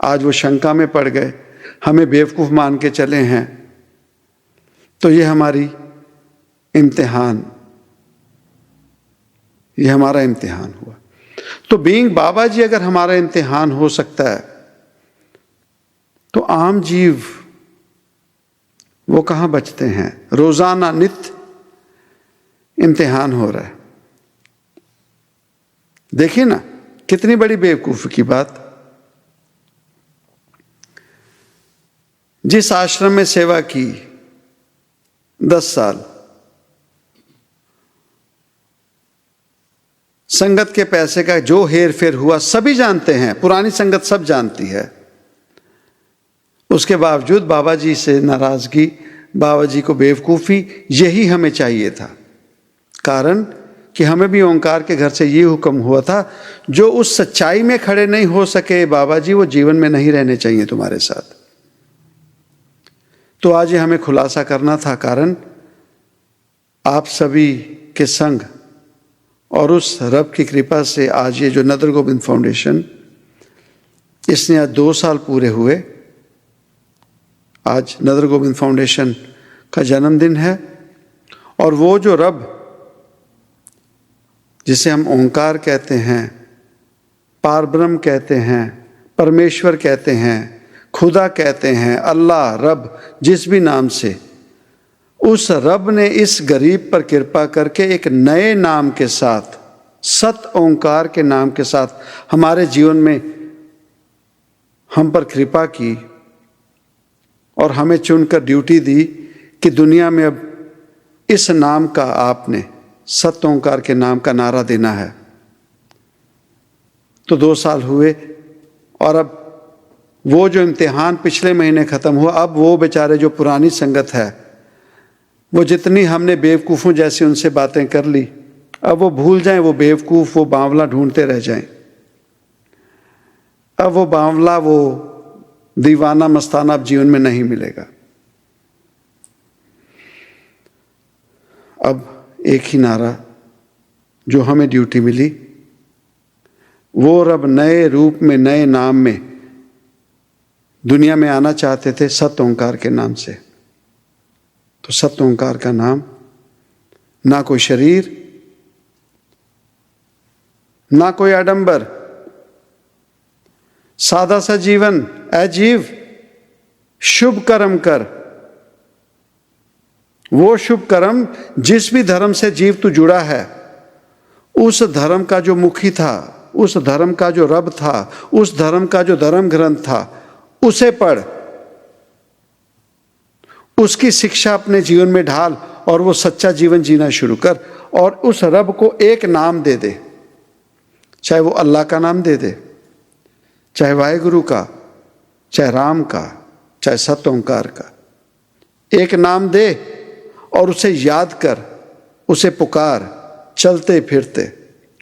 आज वो शंका में पड़ गए, हमें बेवकूफ मान के चले हैं। तो ये हमारी इम्तिहान, ये हमारा इम्तिहान हुआ। तो बीइंग बाबा जी अगर हमारा इम्तिहान हो सकता है, तो आम जीव वो कहां बचते हैं? रोजाना नित्य इम्तिहान हो रहा है। देखिए ना, कितनी बड़ी बेवकूफी की बात। जिस आश्रम में सेवा की 10 साल, संगत के पैसे का जो हेर फेर हुआ सभी जानते हैं, पुरानी संगत सब जानती है। उसके बावजूद बाबा जी से नाराजगी, बाबा जी को बेवकूफ़ी, यही हमें चाहिए था। कारण कि हमें भी ओंकार के घर से ये हुक्म हुआ था, जो उस सच्चाई में खड़े नहीं हो सके बाबा जी, वो जीवन में नहीं रहने चाहिए तुम्हारे साथ। तो आज ये हमें खुलासा करना था। कारण आप सभी के संग और उस रब की कृपा से आज ये जो नदर गोविंद फाउंडेशन, इसने आज 2 साल पूरे हुए। आज नदर गोविंद फाउंडेशन का जन्मदिन है। और वो जो रब जिसे हम ओंकार कहते हैं, पारब्रह्म कहते हैं, परमेश्वर कहते हैं, खुदा कहते हैं, अल्लाह, रब, जिस भी नाम से, उस रब ने इस गरीब पर कृपा करके एक नए नाम के साथ, सत ओंकार के नाम के साथ हमारे जीवन में हम पर कृपा की और हमें चुनकर ड्यूटी दी कि दुनिया में अब इस नाम का, आपने सत ओंकार के नाम का नारा देना है। तो 2 साल हुए, और अब वो जो इम्तिहान पिछले महीने ख़त्म हुआ, अब वो बेचारे जो पुरानी संगत है, वो जितनी हमने बेवकूफ़ों जैसी उनसे बातें कर ली, अब वो भूल जाएं वो बेवकूफ़, वो बावला ढूंढते रह जाएं। अब वो बावला, वो दीवाना मस्ताना अब जीवन में नहीं मिलेगा। अब एक ही नारा जो हमें ड्यूटी मिली, वो रब नए रूप में, नए नाम में दुनिया में आना चाहते थे, सत ओंकार के नाम से। तो सत ओंकार का नाम, ना कोई शरीर, ना कोई आडंबर, सादा सा जीवन, ऐ जीव शुभ कर्म कर। वो शुभ कर्म जिस भी धर्म से जीव तू जुड़ा है, उस धर्म का जो मुखी था, उस धर्म का जो रब था, उस धर्म का जो धर्म ग्रंथ था, उसे पढ़, उसकी शिक्षा अपने जीवन में ढाल और वो सच्चा जीवन जीना शुरू कर। और उस रब को एक नाम दे दे, चाहे वो अल्लाह का नाम दे दे, चाहे वाहेगुरु का, चाहे राम का, चाहे सत ओंकार का। एक नाम दे और उसे याद कर, उसे पुकार, चलते फिरते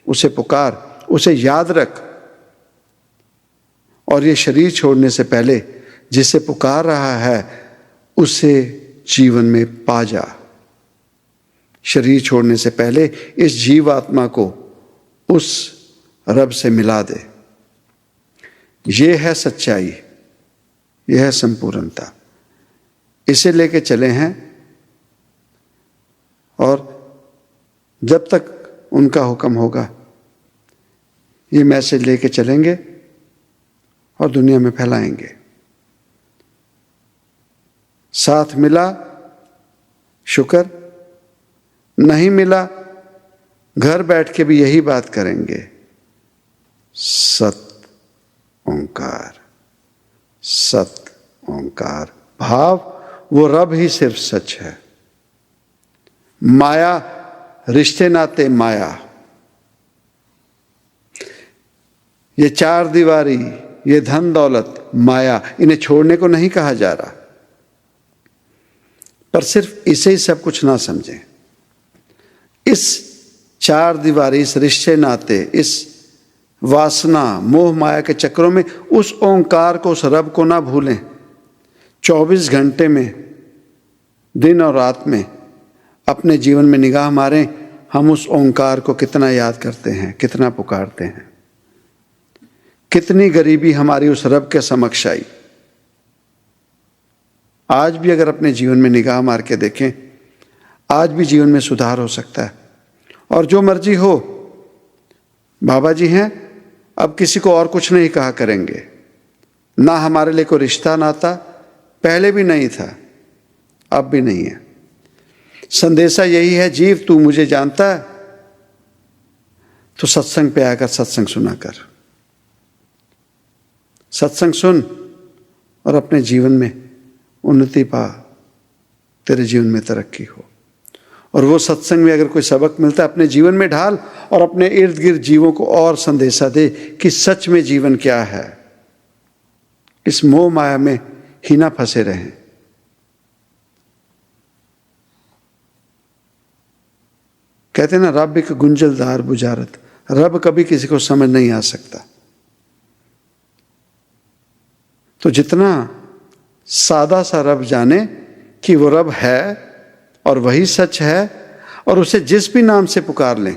उसे पुकार, उसे याद रख। और ये शरीर छोड़ने से पहले जिसे पुकार रहा है, उसे जीवन में पा जा। शरीर छोड़ने से पहले इस जीव आत्मा को उस रब से मिला दे। ये है सच्चाई, यह है संपूर्णता। इसे लेके चले हैं, और जब तक उनका हुक्म होगा ये मैसेज लेके चलेंगे। और दुनिया में फैलाएंगे। साथ मिला शुक्र, नहीं मिला घर बैठ के भी यही बात करेंगे, सत ओंकार, सत ओंकार। भाव वो रब ही सिर्फ सच है। माया, रिश्ते नाते माया, ये चार दीवारी, ये धन दौलत माया, इन्हें छोड़ने को नहीं कहा जा रहा, पर सिर्फ इसे ही सब कुछ ना समझें। इस चार दीवारी, इस रिश्ते नाते, इस वासना मोह माया के चक्रों में उस ओंकार को, उस रब को ना भूलें। 24 घंटे में, दिन और रात में अपने जीवन में निगाह मारें, हम उस ओंकार को कितना याद करते हैं, कितना पुकारते हैं। कितनी गरीबी हमारी उस रब के समक्ष आई। आज भी अगर अपने जीवन में निगाह मार के देखें, आज भी जीवन में सुधार हो सकता है। और जो मर्जी हो, बाबा जी हैं, अब किसी को और कुछ नहीं कहा करेंगे। ना हमारे लिए कोई रिश्ता नाता, पहले भी नहीं था, अब भी नहीं है। संदेशा यही है, जीव तू मुझे जानता है तो सत्संग पे आकर सत्संग सुना कर। सत्संग सुन और अपने जीवन में उन्नति पा, तेरे जीवन में तरक्की हो। और वो सत्संग में अगर कोई सबक मिलता है, अपने जीवन में ढाल और अपने इर्द गिर्द जीवों को और संदेशा दे कि सच में जीवन क्या है। इस मोह माया में ही ना फंसे रहें। कहते ना, रब एक गुंजलदार बुझारत। रब कभी किसी को समझ नहीं आ सकता। तो जितना सादा सा रब जाने कि वो रब है और वही सच है, और उसे जिस भी नाम से पुकार लें,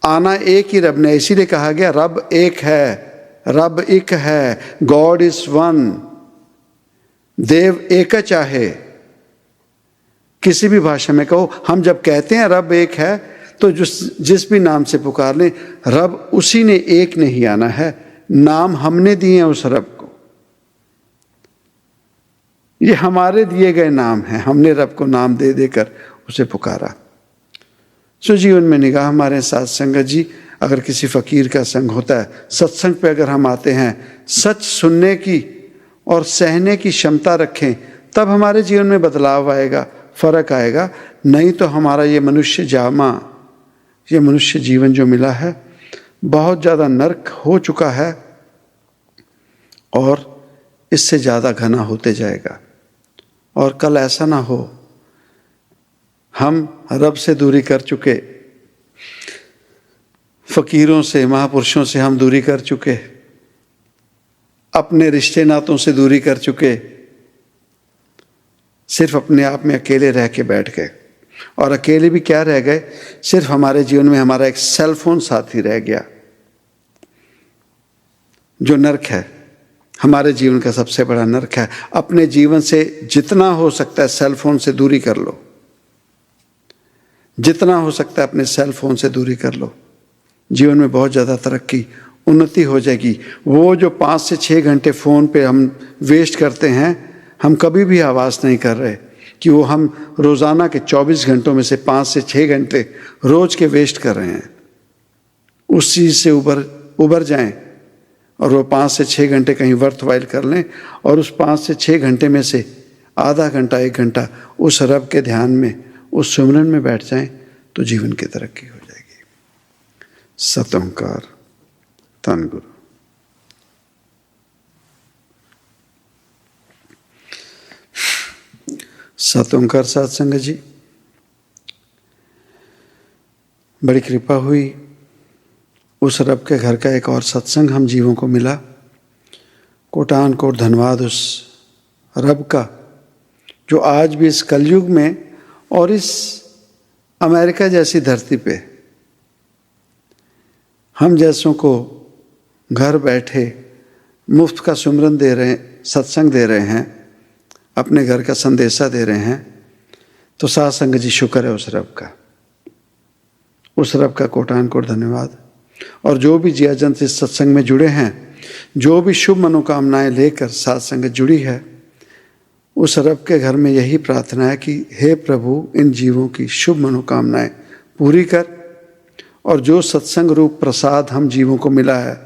आना एक ही रब ने। इसीलिए कहा गया रब एक है, रब एक है, गॉड इज वन, देव एक चाहे। किसी भी भाषा में कहो, हम जब कहते हैं रब एक है, तो जिस भी नाम से पुकार लें, रब उसी ने एक ने ही आना है। नाम हमने दिए हैं उस रब को, ये हमारे दिए गए नाम हैं। हमने रब को नाम दे देकर उसे पुकारा। सो जीवन में निगाह हमारे साथ संगत जी, अगर किसी फकीर का संग होता है, सत्संग पे अगर हम आते हैं, सच सुनने की और सहने की क्षमता रखें, तब हमारे जीवन में बदलाव आएगा, फर्क आएगा। नहीं तो हमारा ये मनुष्य जामा, ये मनुष्य जीवन जो मिला है, बहुत ज़्यादा नर्क हो चुका है और इससे ज़्यादा घना होते जाएगा। और कल ऐसा ना हो, हम रब से दूरी कर चुके, फकीरों से, महापुरुषों से हम दूरी कर चुके, अपने रिश्ते नातों से दूरी कर चुके, सिर्फ अपने आप में अकेले रह के बैठ गए। और अकेले भी क्या रह गए, सिर्फ हमारे जीवन में हमारा एक सेल फोन साथी रह गया, जो नर्क है, हमारे जीवन का सबसे बड़ा नर्क है। अपने जीवन से जितना हो सकता है सेल फोन से दूरी कर लो, जितना हो सकता है अपने सेल फोन से दूरी कर लो। जीवन में बहुत ज़्यादा तरक्की, उन्नति हो जाएगी। वो जो 5 से 6 घंटे फ़ोन पे हम वेस्ट करते हैं, हम कभी भी आवाज़ नहीं कर रहे कि वो हम रोज़ाना के 24 घंटों में से 5 से 6 घंटे रोज़ के वेस्ट कर रहे हैं। उस चीज़ से उबर जाएं और वो 5 से 6 घंटे कहीं वर्थवाइल कर लें, और उस 5 से 6 घंटे में से आधा घंटा 1 घंटा उस रब के ध्यान में, उस सुमरन में बैठ जाएं, तो जीवन की तरक्की हो जाएगी। सत ओंकार, धन गुरु। सत ओंकार सत्संग जी, बड़ी कृपा हुई, उस रब के घर का एक और सत्संग हम जीवों को मिला। कोटान कोट धन्यवाद उस रब का, जो आज भी इस कलयुग में और इस अमेरिका जैसी धरती पे हम जैसों को घर बैठे मुफ्त का सुमरन दे रहे हैं, सत्संग दे रहे हैं, अपने घर का संदेशा दे रहे हैं। तो साथ संगत जी, शुक्र है उस रब का, उस रब का कोटान कोट धन्यवाद। और जो भी जियाजंत इस सत्संग में जुड़े हैं, जो भी शुभ मनोकामनाएं लेकर साथ संगत जुड़ी है, उस रब के घर में यही प्रार्थना है कि हे प्रभु, इन जीवों की शुभ मनोकामनाएं पूरी कर, और जो सत्संग रूप प्रसाद हम जीवों को मिला है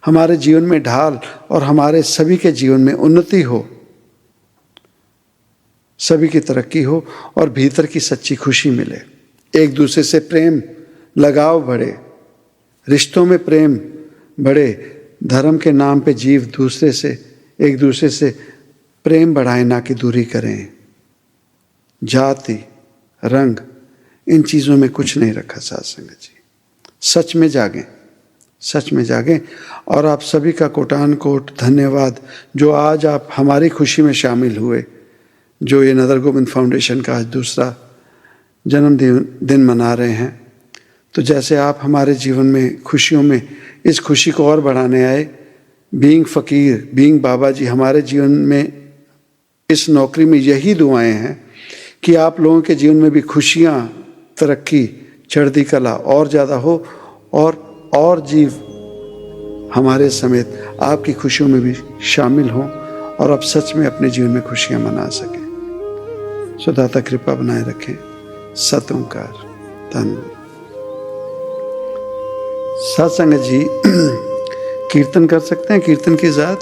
हमारे जीवन में ढाल, और हमारे सभी के जीवन में उन्नति हो, सभी की तरक्की हो, और भीतर की सच्ची खुशी मिले। एक दूसरे से प्रेम लगाव बढ़े, रिश्तों में प्रेम बढ़े, धर्म के नाम पे जीव दूसरे से एक दूसरे से प्रेम बढ़ाएं, ना कि दूरी करें। जाति, रंग, इन चीज़ों में कुछ नहीं रखा साथ संगत जी। सच में जागें, सच में जागें। और आप सभी का कोटान कोट धन्यवाद जो आज आप हमारी खुशी में शामिल हुए, जो ये नदर गोविंद फाउंडेशन का आज दूसरा जन्मदिन मना रहे हैं। तो जैसे आप हमारे जीवन में खुशियों में इस खुशी को और बढ़ाने आए, बीइंग फ़कीर, बीइंग बाबा जी, हमारे जीवन में इस नौकरी में यही दुआएं हैं कि आप लोगों के जीवन में भी खुशियाँ, तरक्की, चढ़ती कला और ज़्यादा हो, और जीव हमारे समेत आपकी खुशियों में भी शामिल हों, और आप सच में अपने जीवन में खुशियाँ मना सकें। सो दाता कृपा बनाए रखें। सत ओंकार। धन्यवाद। सत्संग जी कीर्तन कर सकते हैं, कीर्तन की ज़ात।